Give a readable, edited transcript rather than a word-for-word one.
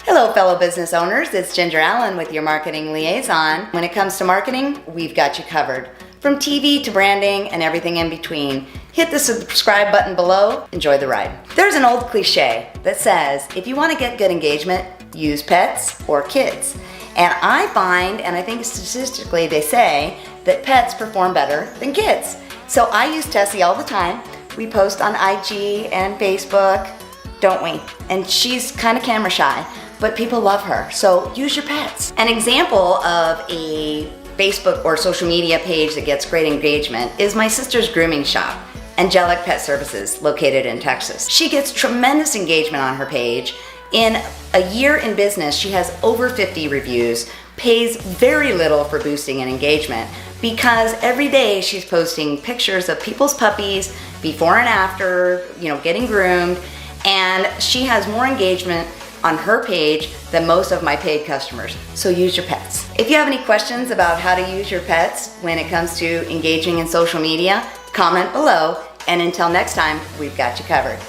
Hello fellow business owners, it's Ginger Allen with your Marketing Liaison. When it comes to marketing, we've got you covered. From TV to branding and everything in between. Hit the subscribe button below, enjoy the ride. There's an old cliche that says, if you want to get good engagement, use pets or kids. And I find, and I think statistically they say, that pets perform better than kids. So I use Tessie all the time. We post on IG and Facebook, don't we? And she's kind of camera shy, but people love her, so use your pets. An example of a Facebook or social media page that gets great engagement is my sister's grooming shop, Angelic Pet Services, located in Texas. She gets tremendous engagement on her page. In a year in business, she has over 50 reviews, pays very little for boosting an engagement because every day she's posting pictures of people's puppies before and after, getting groomed, and she has more engagement on her page than most of my paid customers. So use your pets. If you have any questions about how to use your pets when it comes to engaging in social media, comment below, and until next time, we've got you covered.